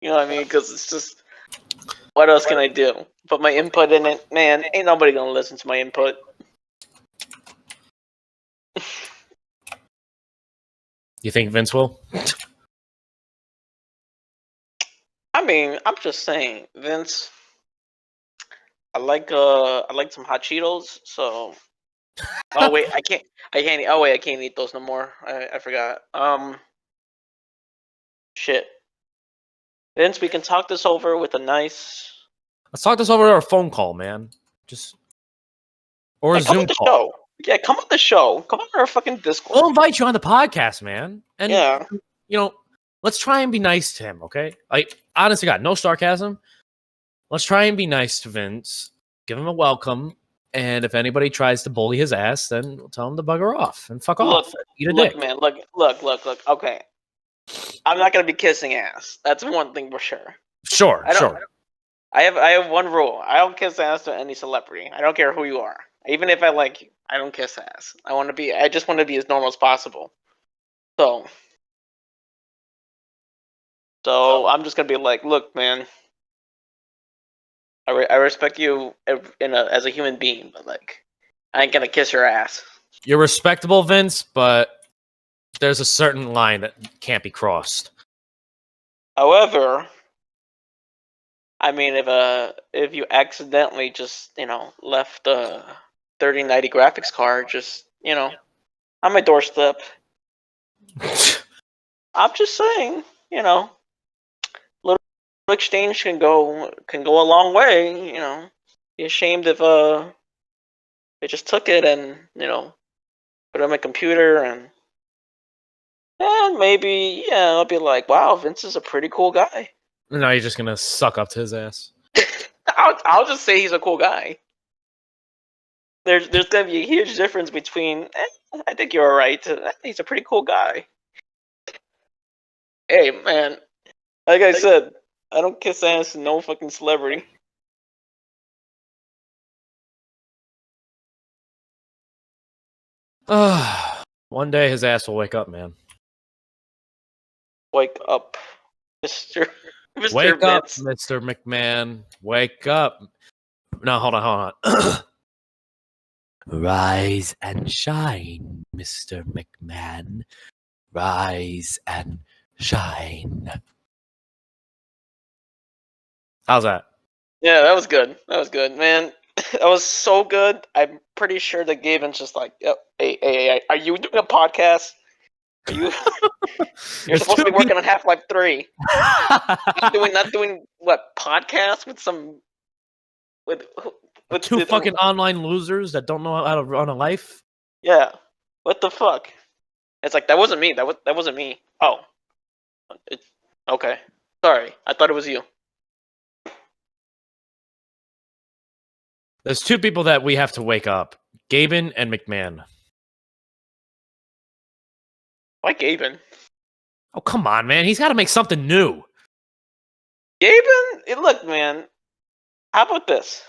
Speaker 2: You know what I mean? Because it's just, what else can I do? Put my input in it, man. Ain't nobody gonna listen to my input.
Speaker 1: You think Vince will?
Speaker 2: I mean, I'm just saying, Vince. I like some hot Cheetos. So, oh wait, I can't. Oh wait, I can't eat those no more. I forgot. Shit. Vince, we can talk this over with a nice.
Speaker 1: Let's talk this over a phone call, man. Or a
Speaker 2: come
Speaker 1: Zoom
Speaker 2: on the
Speaker 1: call.
Speaker 2: show. Yeah, come on the show. Come on our fucking Discord.
Speaker 1: We'll invite you on the podcast, man. And
Speaker 2: yeah,
Speaker 1: let's try and be nice to him, okay? Like, honestly, God, no sarcasm. Let's try and be nice to Vince. Give him a welcome. And if anybody tries to bully his ass, then we'll tell him to bugger off and fuck off. Eat a dick.
Speaker 2: Man, look. Okay. I'm not gonna be kissing ass. That's one thing for sure.
Speaker 1: Sure.
Speaker 2: I have one rule. I don't kiss ass to any celebrity. I don't care who you are. Even if I like you, I don't kiss ass. I just want to be as normal as possible. So I'm just gonna be like, look, man. I respect you as a human being, but like, I ain't gonna kiss your ass.
Speaker 1: You're respectable, Vince, but there's a certain line that can't be crossed.
Speaker 2: However, I mean, if you accidentally just left a 3090 graphics card just on my doorstep, I'm just saying, little exchange can go a long way. Be ashamed if they just took it and put it on my computer and maybe I'll be like, wow, Vince is a pretty cool guy.
Speaker 1: No, you're just gonna suck up to his ass.
Speaker 2: I'll just say he's a cool guy. There's gonna be a huge difference between I think you're alright. He's a pretty cool guy. Hey man, like I said, I don't kiss ass to no fucking celebrity.
Speaker 1: One day his ass will wake up, man.
Speaker 2: Wake up, Mr.
Speaker 1: Wake up,
Speaker 2: Vince.
Speaker 1: Mr. McMahon. Wake up. No, hold on. Rise and shine, Mr. McMahon. Rise and shine. How's that?
Speaker 2: Yeah, that was good. Man. That was so good. I'm pretty sure that Gavin's just like, yep. Hey, are you doing a podcast? Are you? You're supposed to be working on Half-Life 3. not doing what, podcast with some with
Speaker 1: two fucking online losers that don't know how to run a life.
Speaker 2: Yeah, what the fuck? It's like, that wasn't me. That wasn't me. Oh, okay. Sorry, I thought it was you.
Speaker 1: There's two people that we have to wake up: Gabin and McMahon.
Speaker 2: Why Gabin?
Speaker 1: Oh, come on, man. He's got to make something new.
Speaker 2: Gabin? Look, man. How about this?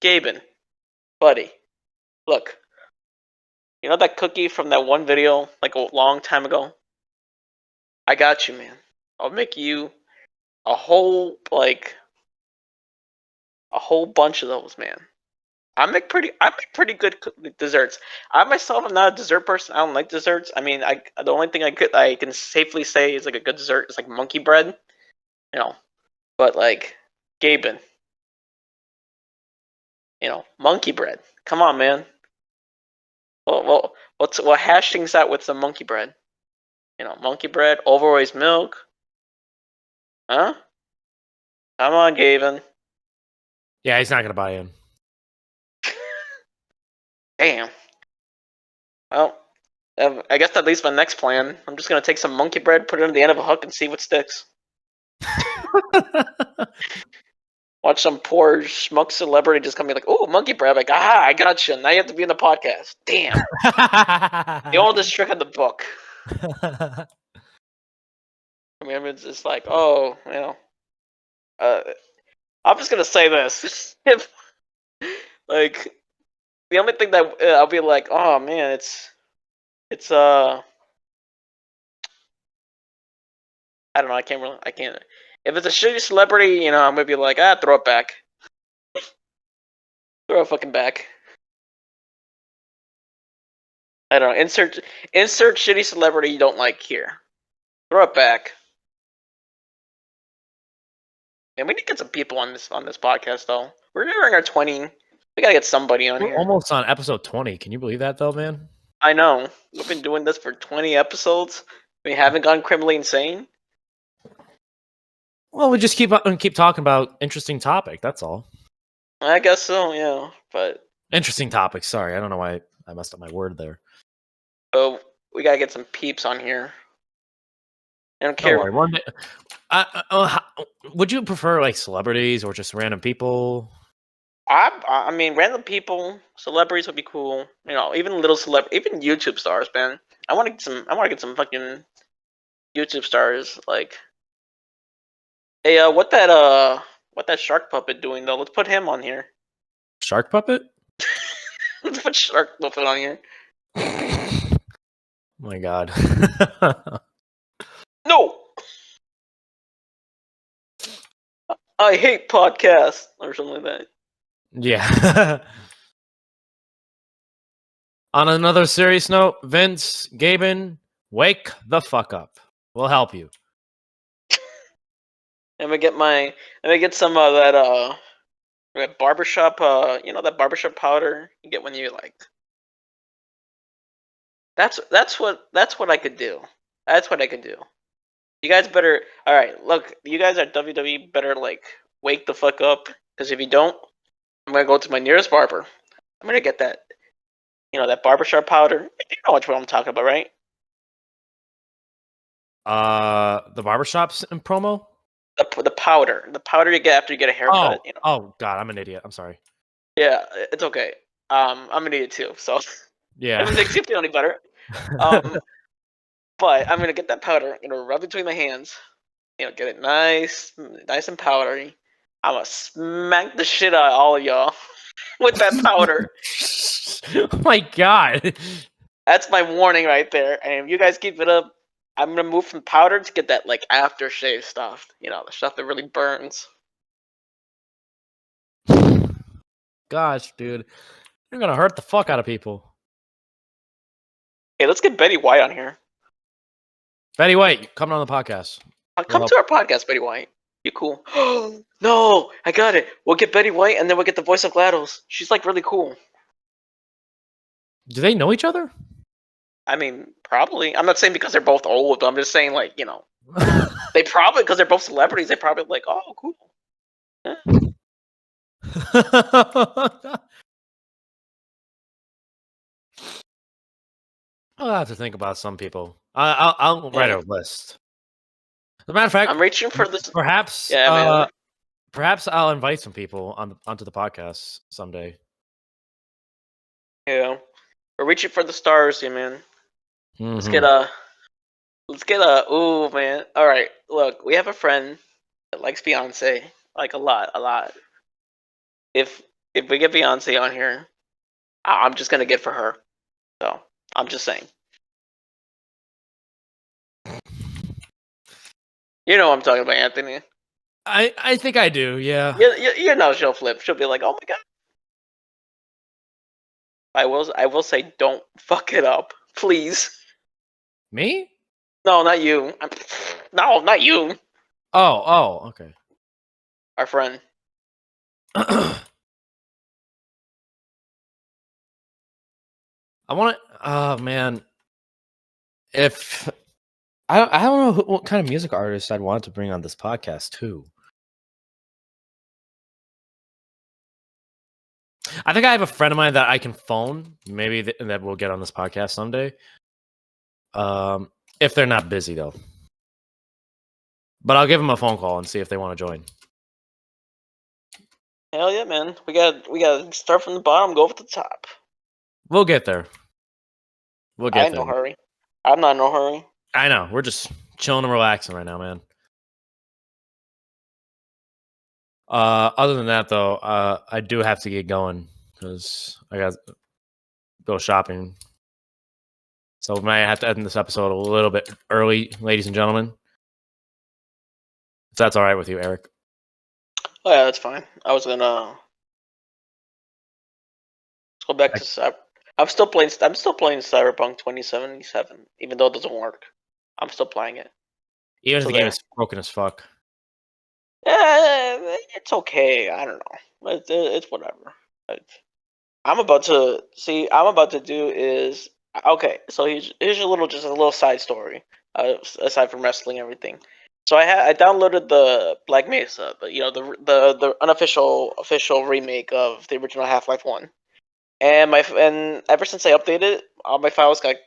Speaker 2: Gabin, buddy. Look. You know that cookie from that one video, like a long time ago? I got you, man. I'll make you a whole bunch of those, man. I make pretty good desserts. I myself am not a dessert person. I don't like desserts. I mean, the only thing I can safely say is like a good dessert is like monkey bread, But like Gabin, monkey bread. Come on, man. Well, what hash things out with some monkey bread? Monkey bread, overalls milk. Huh? Come on, Gavin.
Speaker 1: Yeah, he's not gonna buy in.
Speaker 2: Damn. Well, I guess that leads my next plan. I'm just gonna take some monkey bread, put it on the end of a hook, and see what sticks. Watch some poor schmuck celebrity just come be like, "Oh, monkey bread!" Like, I got you. Now you have to be in the podcast. Damn. The oldest trick in the book. I mean, it's just like, I'm just gonna say this. If like the only thing that I'll be like, oh man, it's I don't know. I can't. If it's a shitty celebrity, I'm gonna be like, throw it back. Throw it fucking back. I don't know. Insert shitty celebrity you don't like here. Throw it back. And we need to get some people on this podcast though. We're nearing our 20. We gotta get somebody on
Speaker 1: We're
Speaker 2: here.
Speaker 1: almost on episode 20. Can you believe that, though, man?
Speaker 2: I know. We've been doing this for 20 episodes. We haven't gone criminally insane.
Speaker 1: Well, we just keep talking about interesting topic. That's all.
Speaker 2: I guess so, yeah. But
Speaker 1: Interesting topic. Sorry, I don't know why I messed up my word there.
Speaker 2: oh, we gotta get some peeps on here. I don't care.
Speaker 1: Don't worry, one day. Would you prefer like celebrities or just random people?
Speaker 2: I mean, random people, celebrities would be cool. Even little even YouTube stars, man. I want to get some fucking YouTube stars. Like, hey, what that shark puppet doing though? Let's put him on here.
Speaker 1: Shark puppet?
Speaker 2: Let's put shark puppet on here.
Speaker 1: Oh my god.
Speaker 2: No. I hate podcasts or something like that.
Speaker 1: Yeah. On another serious note, Vince, Gaben, wake the fuck up. We'll help you.
Speaker 2: Let me get some of that barbershop that barbershop powder you get when you like. That's what I could do. That's what I could do. You guys better. All right, look, you guys at WWE better like wake the fuck up, because if you don't, I'm gonna go to my nearest barber. I'm gonna get that, that barbershop powder. You know what I'm talking about, right?
Speaker 1: The barbershops in promo?
Speaker 2: The powder you get after you get a haircut.
Speaker 1: Oh god, I'm an idiot. I'm sorry.
Speaker 2: Yeah, it's okay. I'm an idiot too, so
Speaker 1: Yeah.
Speaker 2: it makes you feel any better. But I'm gonna get that powder, rub it between my hands, get it nice and powdery. I'm gonna smack the shit out of all of y'all with that powder.
Speaker 1: Oh my god.
Speaker 2: That's my warning right there. And if you guys keep it up, I'm gonna move from powder to get that like aftershave stuff. The stuff that really burns.
Speaker 1: Gosh, dude. You're gonna hurt the fuck out of people.
Speaker 2: Hey, let's get Betty White on here.
Speaker 1: Betty White, coming on the podcast.
Speaker 2: Come to our podcast, Betty White. You cool? No, I got it. We'll get Betty White, and then we'll get the voice of GLaDOS. She's like really cool.
Speaker 1: Do they know each other?
Speaker 2: I mean, probably. I'm not saying because they're both old, but I'm just saying, like, they probably, because they're both celebrities, they probably like, oh, cool. Yeah.
Speaker 1: I'll have to think about some people. I'll write a list. As a matter of fact,
Speaker 2: I'm reaching for this.
Speaker 1: Perhaps,
Speaker 2: man.
Speaker 1: Perhaps I'll invite some people onto the podcast someday.
Speaker 2: Yeah, we're reaching for the stars, yeah, man.
Speaker 1: Mm-hmm.
Speaker 2: Let's get a. Ooh, man. All right, look, we have a friend that likes Beyonce, like a lot. If we get Beyonce on here, I'm just gonna get for her. So I'm just saying. You know what I'm talking about, Anthony.
Speaker 1: I think I do, yeah.
Speaker 2: She'll flip. She'll be like, "Oh my god." I will say, don't fuck it up, please.
Speaker 1: Me?
Speaker 2: No, not you. No, not you.
Speaker 1: Oh, okay.
Speaker 2: Our friend.
Speaker 1: I want to. Oh man, if I don't know what kind of music artist I'd want to bring on this podcast too. I think I have a friend of mine that I can phone. Maybe that we'll get on this podcast someday. If they're not busy though. But I'll give them a phone call and see if they want to join.
Speaker 2: Hell yeah, man. We got start from the bottom, go over to the top.
Speaker 1: We'll get there. We'll get there.
Speaker 2: No hurry. I'm not in no hurry.
Speaker 1: I know. We're just chilling and relaxing right now, man. Other than that, though, I do have to get going because I got to go shopping. So we might have to end this episode a little bit early, ladies and gentlemen. If that's all right with you, Eric.
Speaker 2: Oh yeah, that's fine. I was gonna let's go back to. I'm still playing. I'm still playing Cyberpunk 2077, even though it doesn't work. I'm still playing it.
Speaker 1: Even if
Speaker 2: So
Speaker 1: the game
Speaker 2: there.
Speaker 1: is broken as fuck.
Speaker 2: It's okay. I don't know. It's whatever. I'm about to see. I'm about to do is okay. So here's just a little side story. Aside from wrestling and everything. So I downloaded the Black Mesa, but the unofficial official remake of the original Half-Life 1. And ever since I updated it, all my files got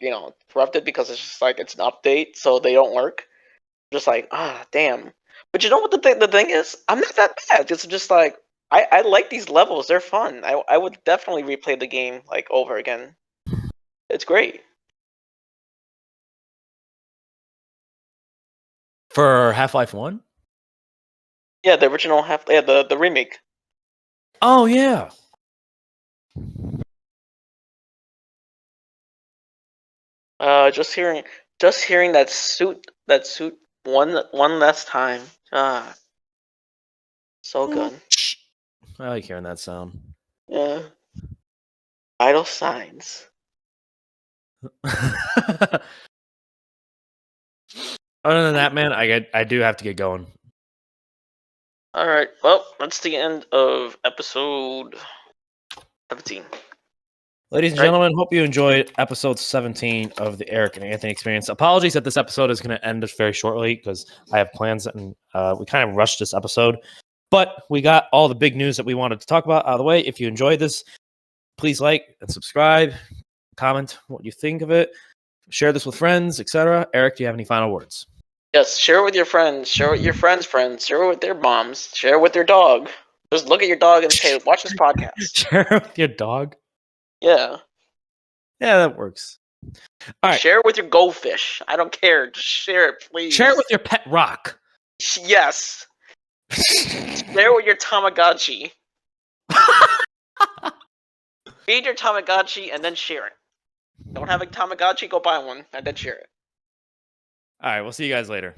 Speaker 2: corrupted because it's just like it's an update, so they don't work. Just like damn. But you know what the thing is? I'm not that bad. It's just like I like these levels. They're fun. I would definitely replay the game like over again. It's great.
Speaker 1: For Half-Life 1?
Speaker 2: Yeah, the original the remake.
Speaker 1: Oh, yeah.
Speaker 2: Just hearing that suit one last time. So good.
Speaker 1: I like hearing that sound.
Speaker 2: Yeah. Vital signs.
Speaker 1: Other than that, man, I do have to get going.
Speaker 2: All right. Well, that's the end of episode 17.
Speaker 1: Ladies and gentlemen, hope you enjoyed episode 17 of the Eric and Anthony Experience. Apologies that this episode is going to end very shortly because I have plans and we kind of rushed this episode. But we got all the big news that we wanted to talk about out of the way. If you enjoyed this, please like and subscribe. Comment what you think of it. Share this with friends, etc. Eric, do you have any final words?
Speaker 2: Yes, share it with your friends. Share it with your friends' friends. Share it with their moms. Share it with your dog. Just look at your dog and say, "Watch this podcast."
Speaker 1: Share it with your dog.
Speaker 2: Yeah.
Speaker 1: Yeah, that works. All right.
Speaker 2: Share it with your goldfish. I don't care. Just share it, please.
Speaker 1: Share it with your pet rock.
Speaker 2: Yes. Share it with your Tamagotchi. Feed your Tamagotchi and then share it. Don't have a Tamagotchi? Go buy one and then share it.
Speaker 1: All right, we'll see you guys later.